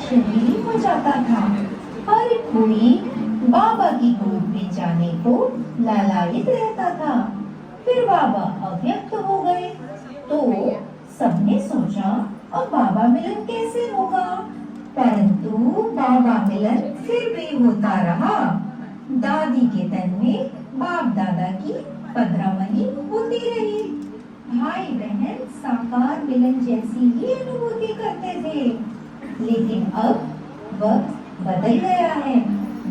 शरीर हो जाता था। हर कोई बाबा की गोद में जाने को लालायित रहता था। फिर बाबा अव्यक्त हो गए तो सबने सोचा अब बाबा मिलन कैसे होगा, परंतु बाबा मिलन फिर भी होता रहा। दादी के तन में बाप दादा की पधरामनी होती रही। भाई बहन साकार मिलन जैसी ही अनुभूति करते थे। लेकिन अब वक्त बदल गया है।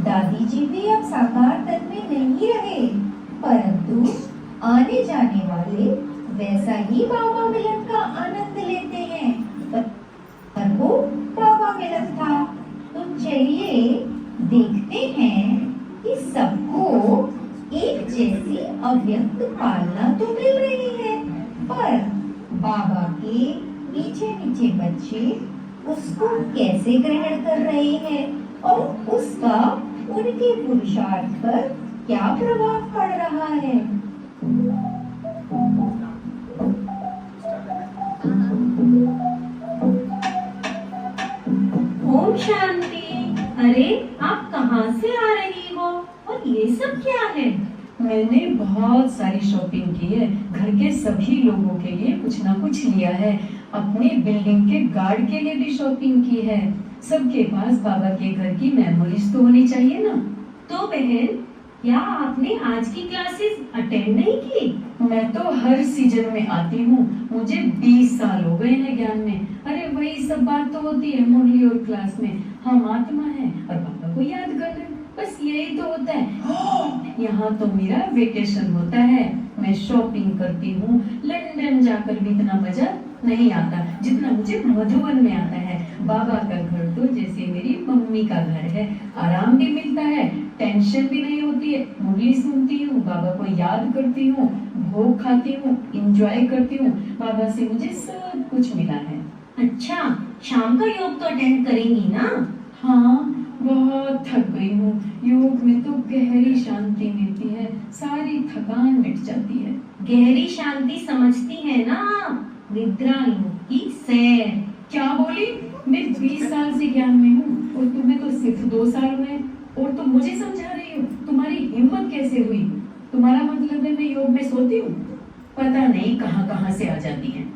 दादी जी भी अब साकार तन में नहीं रहे, परंतु आने जाने वाले वैसा ही बाबा मिलन का आनंद लेते हैं। पर वो बाबा मिलन था। तो चलिए देखते हैं कि सबको एक जैसी अव्यक्त पालना तो मिल रही है, पर बाबा के मीठे मीठे बच्चे उसको कैसे ग्रहण कर रहे हैं और उसका उनके पुरुषार्थ पर क्या प्रभाव पड़ रहा है। ओम शांति। अरे आप कहाँ से आ रही हो और ये सब क्या है? मैंने बहुत सारी शॉपिंग की है। घर के सभी लोगों के लिए कुछ ना कुछ लिया है। अपने बिल्डिंग के गार्ड के लिए भी शॉपिंग की है। सबके पास बाबा के घर की मेमोरीज तो होनी चाहिए ना। तो बहन, क्या आपने आज की क्लासेस अटेंड नहीं की? मैं तो हर सीजन में आती हूँ। मुझे 20 साल हो गए हैं ज्ञान में। अरे वही सब बात तो होती है मुरली और क्लास में। हम आत्मा है और बाबा को याद कर रहे हैं, बस यही तो होता है। यहाँ तो मेरा वेकेशन होता है। मैं शॉपिंग करती हूँ। लंदन जाकर भी इतना मजा नहीं आता जितना मुझे मधुबन में आता है। बाबा का घर तो जैसे मेरी मम्मी का घर है। आराम भी मिलता है, टेंशन भी नहीं होती है। मुरली सुनती हूँ, बाबा को याद करती हूँ, भोग खाती हूँ, एंजॉय करती हूँ। बाबा से मुझे सब कुछ मिला है। अच्छा, शाम का योग तो अटेंड करेंगी ना? हाँ, बहुत थक गई हूँ। योग में तो गहरी शांति मिलती है, सारी थकान मिट जाती है। गहरी शांति समझती है ना आप? निद्रा योग की सैर। क्या बोली? मैं 20 साल से ज्ञान में हूँ और तुम्हें तो सिर्फ 2 साल में, और तुम मुझे समझा रही हो। तुम्हारी हिम्मत कैसे हुई? तुम्हारा मतलब है मैं योग में सोती हूँ? पता नहीं कहाँ कहाँ से आ जाती है।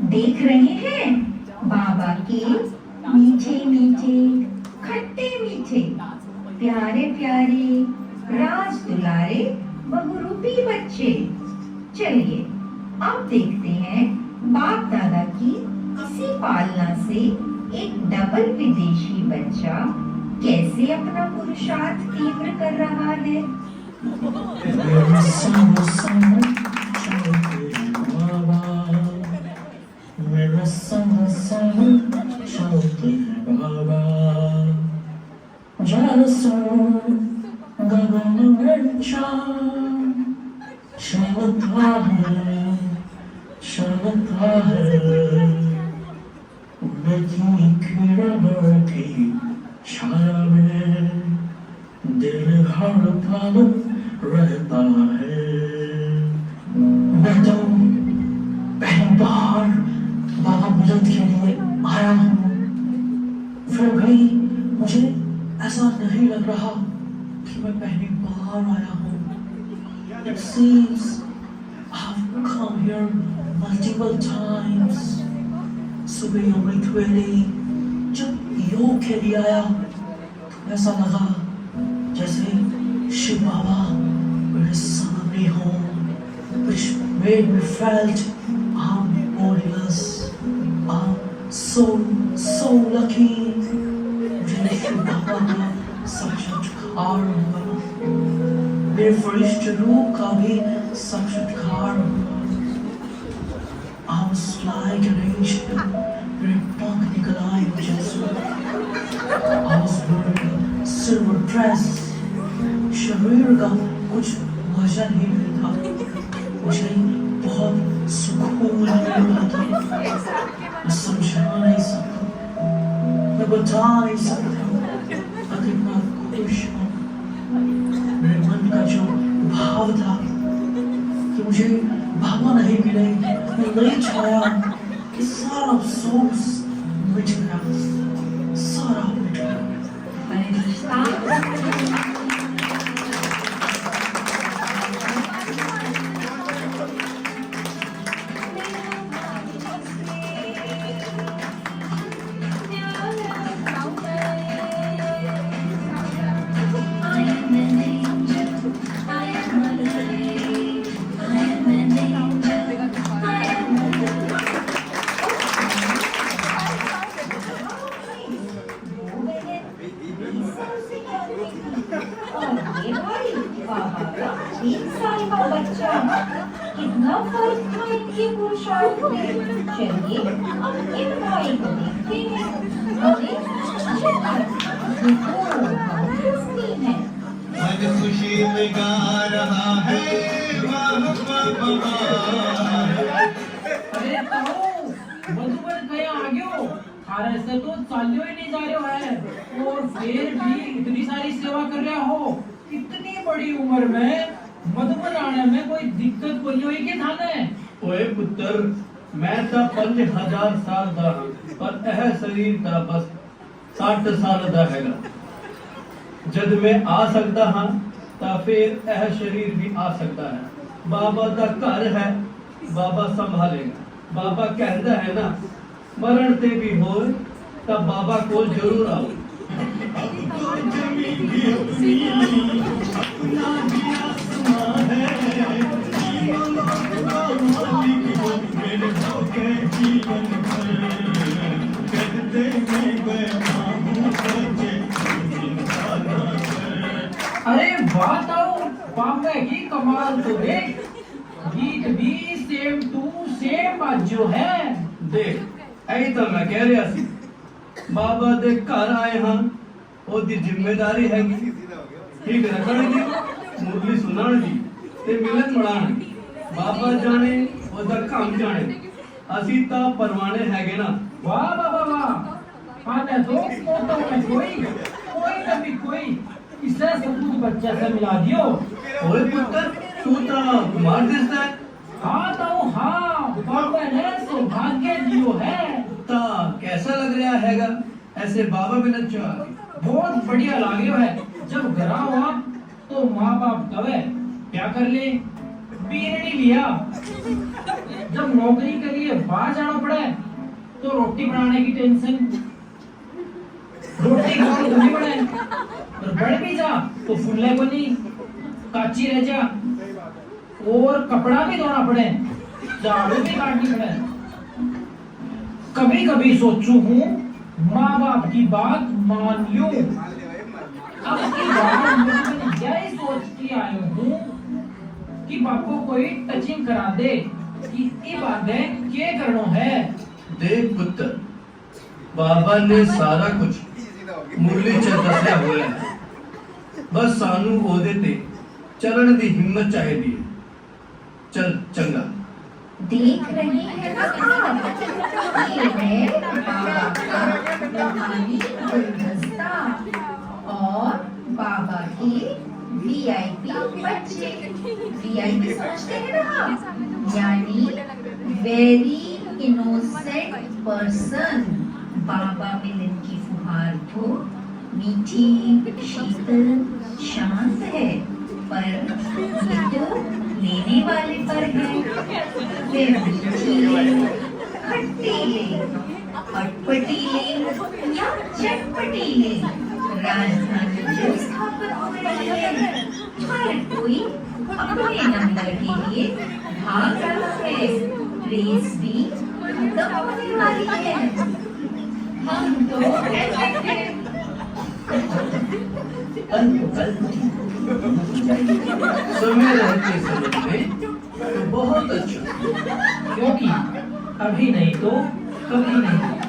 देख रहे हैं बाबा के मीठे मीठे, खट्टे मीठे, प्यारे प्यारे, राज दुलारे बहुरूपी बच्चे। चलिए अब देखते हैं बाप दादा की इसी पालना से एक डबल विदेशी बच्चा कैसे अपना पुरुषार्थ तीव्र कर रहा है। मेरा संग संग चलते बाबा, गगन में चाँद चलता है, चलता है। उड़ती किरणों की छाया में दिल हर पल रहता है। मैं तो पहली बार बाबा मिलन के लिए आया हूँ, फिर भी मुझे ऐसा नहीं लग रहा कि मैं पहली बार आया हूँ। It seems I've come here multiple times. सुबह अमृतवेले जब योग के लिए आया तो ऐसा लगा जैसे शिव बाबा मेरे सामने हो, which made me felt I'm glorious. I'm so lucky. मुझे शिव बाबा का साक्षात्कार हुआ, मेरे फरिश्ते रूह का भी साक्षात्कार हुआ। I was like an angel, मेरे पंख निकल आए मुझे सुन। I was wearing a silver dress. शरीर का कुछ वजन ही नहीं था, मुझे बहुत सुकून मिल रहा था। मैं समझा नहीं सकता, मैं बता नहीं सकता अगर मैं खुश हूँ। मेरे मन का जो भाव था कि मुझे बाबा नहीं मिले, नहीं छाया कि सारा अफसोस मिट गया, सारा मिट गया। और ये भाई बाबा का 1 साल का बच्चा, कितना फर्क था इनके पुरुषार्थ में। चलिए अब इन भाई को देखते हैं। अरे ये तो बहुत हंसती है। मन खुशी में गा रहा है वाह वाह वाह। अरे ताऊ मधुबन गया आ गयो, थारे से तो चालियो ही नहीं जा रहे है और फिर भी इतनी सारी सेवा कर रहा हो। इतनी बड़ी उम्र में मधुबन आने में कोई दिक्कत कोई हुई के थाने? ओए पुत्र, मैं तो 5000 साल दा हां, पर यह शरीर दा बस 60 साल दा हैगा। जद मैं आ सकता हाँ ता फिर यह शरीर भी आ सकता है। बाबा दा घर है, बाबा संभालेगा। बाबा कहता है ना, मरण ते भी हो तब बाबा को जरूर आओ। अरे वाह ताऊ, बाबा की कमाल तो देख, गीत भी सेम टू सेम बाजो है। देख ऐ तो मैं कह रहा सी, बाबा दे घर आए हाँ, ओदी जिम्मेदारी हैगी ठीक रखण दी, मुरली सुनाण दी ते मिलन मनाण दी। बाबा जाने ओदा काम जाने, असी ता परवाने हैगे ना। वाह बाबा वाह, आने दो फोटो में कोई कभी कोई इसे सबूत बच्चे से मिला दियो। ओए पुत्र, तू तो कुमार दिसता है। हाँ ताऊ हाँ, बाबा ने सौभाग्य दियो है। ता कैसा लग रहा हैगा ऐसे बाबा मिलन चाह? बहुत बढ़िया लागियो है। जब घर हुआ तो माँ बाप कहे क्या कर ले, बीरनी लिया। जब नौकरी के लिए बाहर जाना पड़े तो रोटी बनाने की टेंशन, रोटी खाने धोनी पड़े और बढ़ भी जा तो फुल्ले को नहीं काची रह जा, और कपड़ा भी धोना पड़े, झाड़ू भी काटनी पड़े। कभी कभी सोचू हूँ माँ बाप की बात मान लूं। अब की बात मैं यही सोचती आई हूँ कि बापू कोई टचिंग करा दे कि ये बातें क्या करना है। देख पुत्र, बाबा ने सारा कुछ मुरली च दसिया होया है, बस सानू ओदे ते चलन दी हिम्मत चाहिदी है। चल चंगा। देख रही है ना आप, ये है बाबा का रूहानी गुलदस्ता और बाबा के वीआईपी बच्चे। वीआईपी समझते हैं ना आप, यानी वेरी इनोसेंट पर्सन। बाबा मिलन की फुहार तो मीठी, शीतल, शांत है, पर ये तो लेने वाले पर है। वे मीठीले, खट्टीले, अटपटीले या चटपटीले राजधानी में स्थापित हो रही है। हर कोई अपने नंबर के लिए भाग रहा है। रेस भी खत्म होने वाली है। हम तो समय रहते समझ में तो बहुत अच्छा, क्योंकि अभी नहीं तो कभी नहीं।